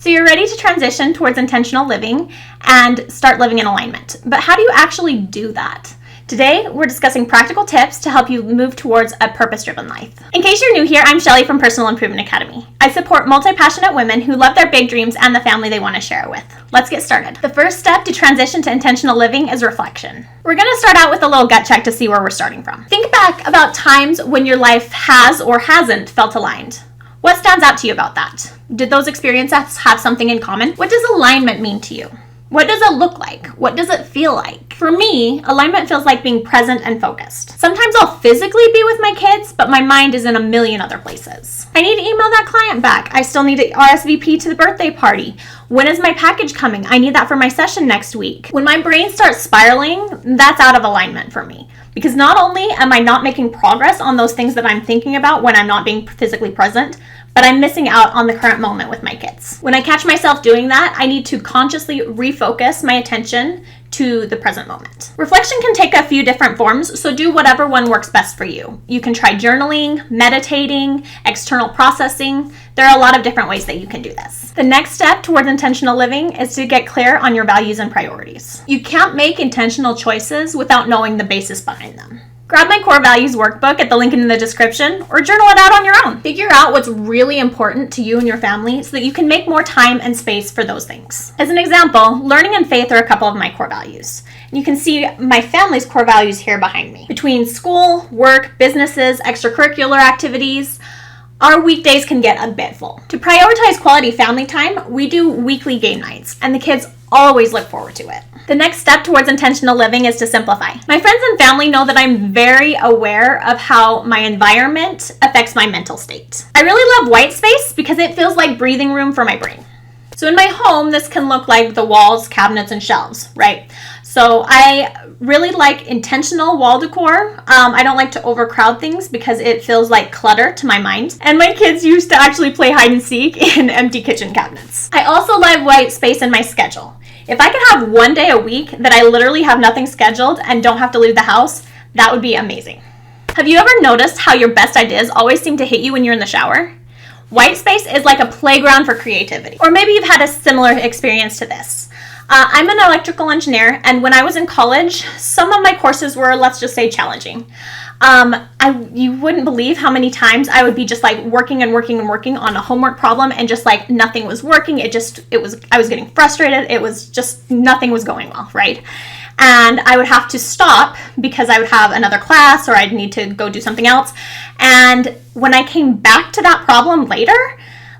So you're ready to transition towards intentional living and start living in alignment. But how do you actually do that? Today, we're discussing practical tips to help you move towards a purpose-driven life. In case you're new here, I'm Shelly from Personal Improvement Academy. I support multi-passionate women who love their big dreams and the family they want to share it with. Let's get started. The first step to transition to intentional living is reflection. We're going to start out with a little gut check to see where we're starting from. Think back about times when your life has or hasn't felt aligned. What stands out to you about that? Did those experiences have something in common? What does alignment mean to you? What does it look like? What does it feel like? For me, alignment feels like being present and focused. Sometimes I'll physically be with my kids, but my mind is in a million other places. I need to email that client back. I still need to RSVP to the birthday party. When is my package coming? I need that for my session next week. When my brain starts spiraling, that's out of alignment for me. Because not only am I not making progress on those things that I'm thinking about when I'm not being physically present, but I'm missing out on the current moment with my kids. When I catch myself doing that, I need to consciously refocus my attention to the present moment. Reflection can take a few different forms, so do whatever one works best for you. You can try journaling, meditating, external processing. There are a lot of different ways that you can do this. The next step towards intentional living is to get clear on your values and priorities. You can't make intentional choices without knowing the basis behind them. Grab my core values workbook at the link in the description or journal it out on your own. Figure out what's really important to you and your family so that you can make more time and space for those things. As an example, learning and faith are a couple of my core values. And you can see my family's core values here behind me. Between school, work, businesses, extracurricular activities, our weekdays can get a bit full. To prioritize quality family time, we do weekly game nights, and the kids always look forward to it. The next step towards intentional living is to simplify. My friends and family know that I'm very aware of how my environment affects my mental state. I really love white space because it feels like breathing room for my brain. So in my home, this can look like the walls, cabinets, and shelves, right? So I really like intentional wall decor. I don't like to overcrowd things because it feels like clutter to my mind. And my kids used to actually play hide and seek in empty kitchen cabinets. I also love white space in my schedule. If I could have one day a week that I literally have nothing scheduled and don't have to leave the house, that would be amazing. Have you ever noticed how your best ideas always seem to hit you when you're in the shower? White space is like a playground for creativity. Or maybe you've had a similar experience to this. I'm an electrical engineer, and when I was in college, some of my courses were, let's just say, challenging. You wouldn't believe how many times I would be just like working on a homework problem and just like nothing was working. I was getting frustrated. It was just, nothing was going well, right? And I would have to stop because I would have another class or I'd need to go do something else. And when I came back to that problem later,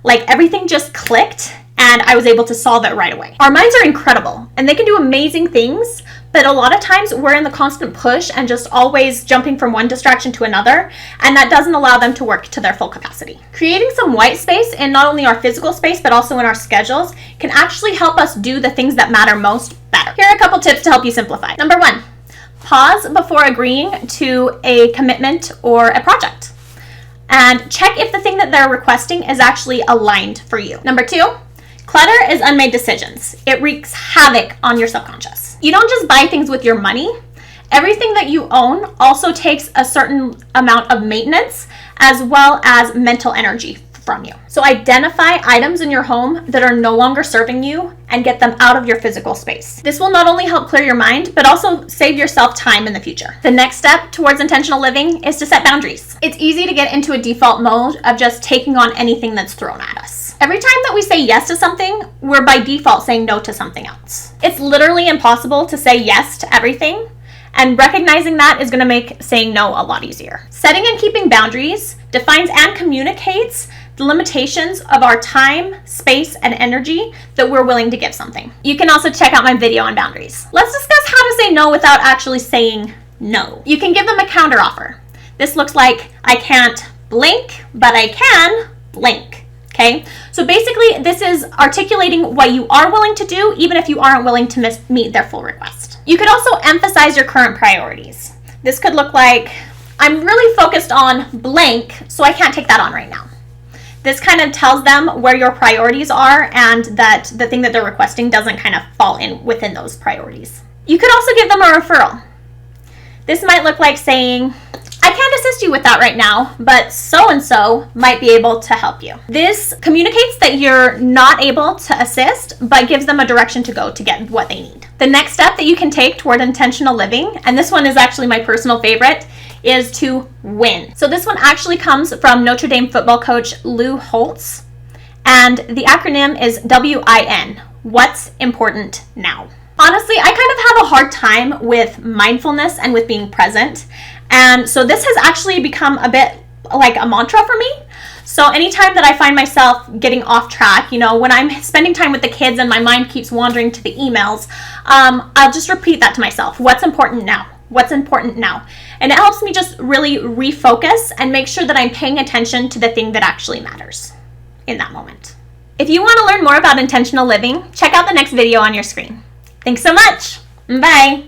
like everything just clicked and I was able to solve it right away. Our minds are incredible and they can do amazing things, but a lot of times we're in the constant push and just always jumping from one distraction to another, and that doesn't allow them to work to their full capacity. Creating some white space in not only our physical space, but also in our schedules can actually help us do the things that matter most better. Here are a couple tips to help you simplify. Number one, pause before agreeing to a commitment or a project. And check if the thing that they're requesting is actually aligned for you. Number two, clutter is unmade decisions. It wreaks havoc on your subconscious. You don't just buy things with your money. Everything that you own also takes a certain amount of maintenance as well as mental energy from you. So identify items in your home that are no longer serving you and get them out of your physical space. This will not only help clear your mind, but also save yourself time in the future. The next step towards intentional living is to set boundaries. It's easy to get into a default mode of just taking on anything that's thrown at us. Every time that we say yes to something, we're by default saying no to something else. It's literally impossible to say yes to everything, and recognizing that is going to make saying no a lot easier. Setting and keeping boundaries defines and communicates the limitations of our time, space, and energy that we're willing to give something. You can also check out my video on boundaries. Let's discuss how to say no without actually saying no. You can give them a counter offer. This looks like, I can't blink, but I can blink. Okay, so basically this is articulating what you are willing to do, even if you aren't willing to meet their full request. You could also emphasize your current priorities. This could look like, I'm really focused on blank, so I can't take that on right now. This kind of tells them where your priorities are and that the thing that they're requesting doesn't kind of fall in within those priorities. You could also give them a referral. This might look like saying, I can't assist you with that right now, but so-and-so might be able to help you. This communicates that you're not able to assist, but gives them a direction to go to get what they need. The next step that you can take toward intentional living, and this one is actually my personal favorite, is to win. So this one actually comes from Notre Dame football coach Lou Holtz, and the acronym is WIN, What's Important Now. Honestly, I kind of have a hard time with mindfulness and with being present, and so this has actually become a bit like a mantra for me. So anytime that I find myself getting off track, when I'm spending time with the kids and my mind keeps wandering to the emails, I'll just repeat that to myself. What's important now? What's important now? And it helps me just really refocus and make sure that I'm paying attention to the thing that actually matters in that moment. If you want to learn more about intentional living, check out the next video on your screen. Thanks so much. Bye.